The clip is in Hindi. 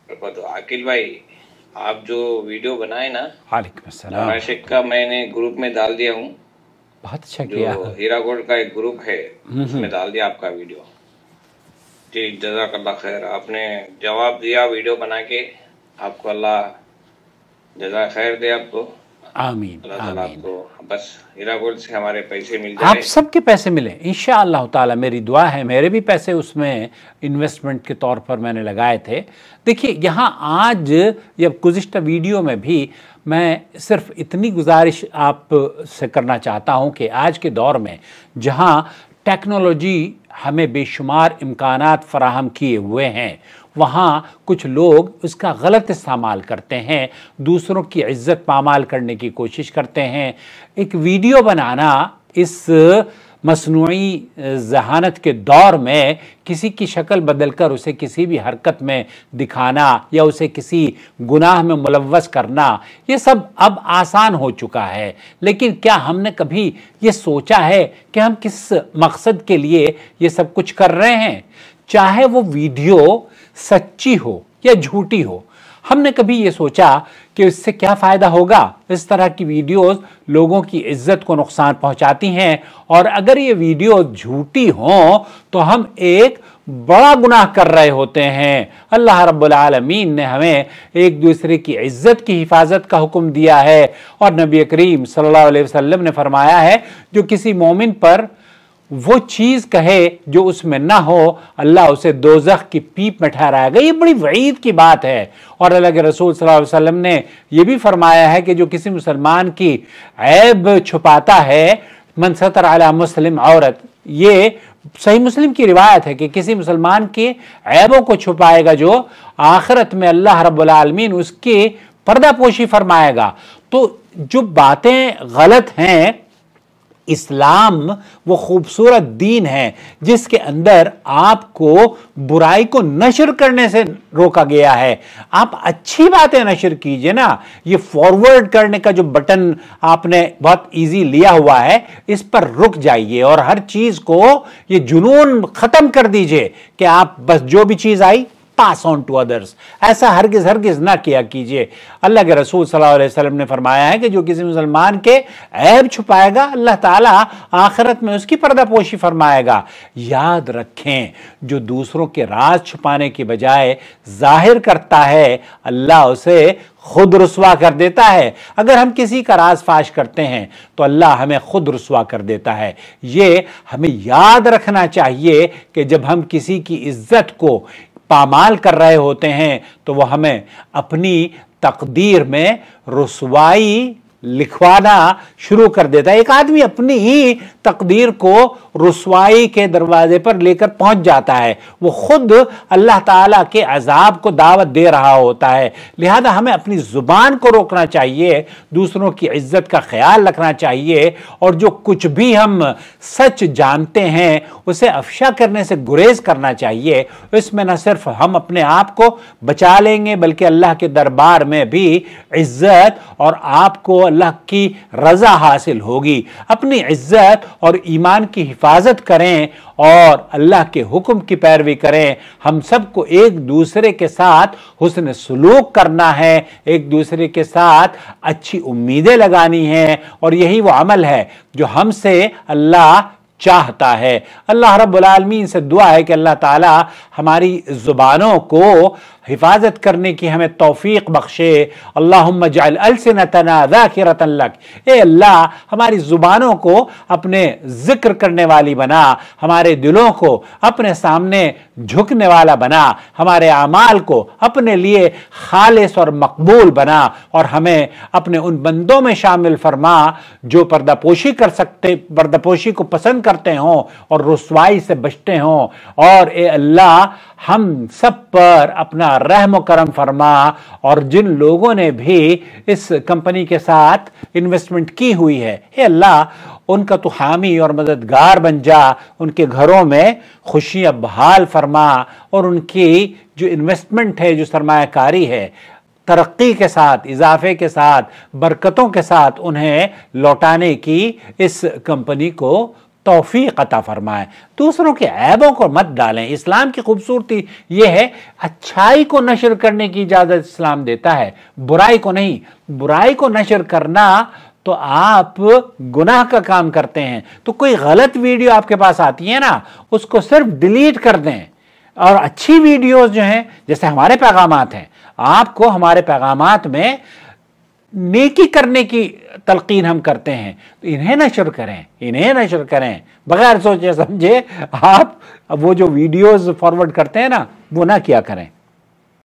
तो आकिल भाई, आप जो वीडियो बनाए ना वालेकुम अस्सलाम। नवाज शेख का, मैंने ग्रुप में डाल दिया हूँ। बहुत अच्छा जो किया। हीरागोड़ का एक ग्रुप है उसमें डाल दिया आपका वीडियो। जी जज़ाकल्लाह खैर, आपने जवाब दिया वीडियो बना के। आपको अल्लाह जज़ा खैर दे। आपको आमीन अल्लाह ताला आमीन। आपको बस हीरागोड़ से हमारे पैसे मिल आप जाए। सबके पैसे मिले इंशाअल्लाह ताला, मेरी दुआ है। मेरे भी पैसे उसमें इन्वेस्टमेंट के तौर पर मैंने लगाए थे। देखिए यहाँ आज या गुज़िश्ता वीडियो में भी मैं सिर्फ इतनी गुजारिश आप से करना चाहता हूँ कि आज के दौर में जहाँ टेक्नोलॉजी हमें बेशुमार इम्कानात फ़राहम किए हुए हैं, वहाँ कुछ लोग उसका गलत इस्तेमाल करते हैं, दूसरों की इज्जत पामाल करने की कोशिश करते हैं। एक वीडियो बनाना इस मसनूई ज़हानत के दौर में किसी की शक्ल बदलकर उसे किसी भी हरकत में दिखाना या उसे किसी गुनाह में मुलव्वस करना, ये सब अब आसान हो चुका है। लेकिन क्या हमने कभी ये सोचा है कि हम किस मकसद के लिए ये सब कुछ कर रहे हैं? चाहे वो वीडियो सच्ची हो या झूठी हो, हमने कभी ये सोचा कि इससे क्या फ़ायदा होगा? इस तरह की वीडियोस लोगों की इज्जत को नुकसान पहुंचाती हैं, और अगर ये वीडियो झूठी हों तो हम एक बड़ा गुनाह कर रहे होते हैं। अल्लाह रब्बुल आलमीन ने हमें एक दूसरे की इज्जत की हिफाजत का हुक्म दिया है, और नबी करीम सल्लल्लाहु अलैहि वसल्लम ने फरमाया है, जो किसी मोमिन पर वो चीज़ कहे जो उसमें ना हो, अल्लाह उसे दोज़ख की पीप में ठहराएगा। ये बड़ी वईद की बात है। और अल्लाह के रसूल सल्लल्लाहु अलैहि वसल्लम ने यह भी फरमाया है कि जो किसी मुसलमान की ऐब छुपाता है, मन सतर अला मुस्लिम औरत, ये सही मुस्लिम की रिवायत है कि किसी मुसलमान के ऐबों को छुपाएगा जो आखिरत में अल्लाह रब्बुल आलमीन उसकी पर्दापोशी फरमाएगा। तो जो बातें गलत हैं, इस्लाम वो खूबसूरत दीन है जिसके अंदर आपको बुराई को नशर करने से रोका गया है। आप अच्छी बातें नशर कीजिए ना। ये फॉरवर्ड करने का जो बटन आपने बहुत इजी लिया हुआ है, इस पर रुक जाइए और हर चीज को ये जुनून खत्म कर दीजिए कि आप बस जो भी चीज आई पास ऑन टू अदर्स। ऐसा हरगिज हरगिज ना किया कीजिए। अल्लाह के रसूल सल्लल्लाहु अलैहि वसल्लम ने फरमाया है कि जो किसी मुसलमान के ऐब छुपाएगा, अल्लाह ताला आखिरत में उसकी पर्दापोशी फरमाएगा। याद रखें, जो दूसरों के राज छुपाने की बजाय जाहिर करता है, अल्लाह उसे खुद रुस्वा कर देता है। अगर हम किसी का राज फाश करते हैं तो अल्लाह हमें खुद रुस्वा कर देता है। ये हमें याद रखना चाहिए कि जब हम किसी की इज्जत को पामाल कर रहे होते हैं तो वह हमें अपनी तकदीर में रुसवाई लिखवाना शुरू कर देता है। एक आदमी अपनी ही तकदीर को रुसवाई के दरवाजे पर लेकर पहुंच जाता है। वो खुद अल्लाह ताला के अजाब को दावत दे रहा होता है। लिहाजा हमें अपनी जुबान को रोकना चाहिए, दूसरों की इज्जत का ख्याल रखना चाहिए, और जो कुछ भी हम सच जानते हैं उसे अफशा करने से गुरेज करना चाहिए। इसमें न सिर्फ हम अपने आप को बचा लेंगे बल्कि अल्लाह के दरबार में भी इज्जत और आपको अल्लाह की रजा हासिल होगी। अपनी इज्जत और ईमान की हिफाजत करें और अल्लाह के हुक्म की पैरवी करें। हम सबको एक दूसरे के साथ हुस्न सलूक करना है, एक दूसरे के साथ अच्छी उम्मीदें लगानी हैं, और यही वो अमल है जो हमसे अल्लाह चाहता है। अल्लाह रब्बुल आलमीन से दुआ है कि अल्लाह ताला हमारी जुबानों को हिफाजत करने की हमें तौफीक बख्शे। अल्लाहुम्मा जअल अलसिनतना ज़ाकिरतन लक। ए अल्लाह, हमारी जुबानों को अपने जिक्र करने वाली बना, हमारे दिलों को अपने सामने झुकने वाला बना, हमारे आमाल को अपने लिए खालिस और मकबूल बना, और हमें अपने उन बंदों में शामिल फरमा जो पर्दापोशी कर सकते, पर्दापोशी को पसंद करते हों और रुसवाई से बचते हों। और ए अल्लाह, हम सब पर अपना रहम करम फरमा, और जिन लोगों ने भी इस कंपनी के साथ इन्वेस्टमेंट की हुई है, हे अल्लाह, उनका तो हामी और मददगार बन जा, उनके घरों में खुशियां बहाल फरमा, और उनकी जो इन्वेस्टमेंट है, जो सरमायाकारी है, तरक्की के साथ, इजाफे के साथ, बरकतों के साथ उन्हें लौटाने की इस कंपनी को तौफीक अता फरमाए। दूसरों के ऐबों को मत डालें। इस्लाम की खूबसूरती यह है, अच्छाई को नशर करने की इजाज़त इस्लाम देता है, बुराई को नहीं। बुराई को नशर करना तो आप गुनाह का काम करते हैं। तो कोई गलत वीडियो आपके पास आती है ना, उसको सिर्फ डिलीट कर दें। और अच्छी वीडियोस जो हैं, जैसे हमारे पैगामात हैं, आपको हमारे पैगामात में नेकी करने की तलकीन हम करते हैं, तो इन्हें नशर करें, इन्हें नशर करें बगैर सोचे समझे। आप वो जो वीडियोस फॉरवर्ड करते हैं ना, वो ना किया करें।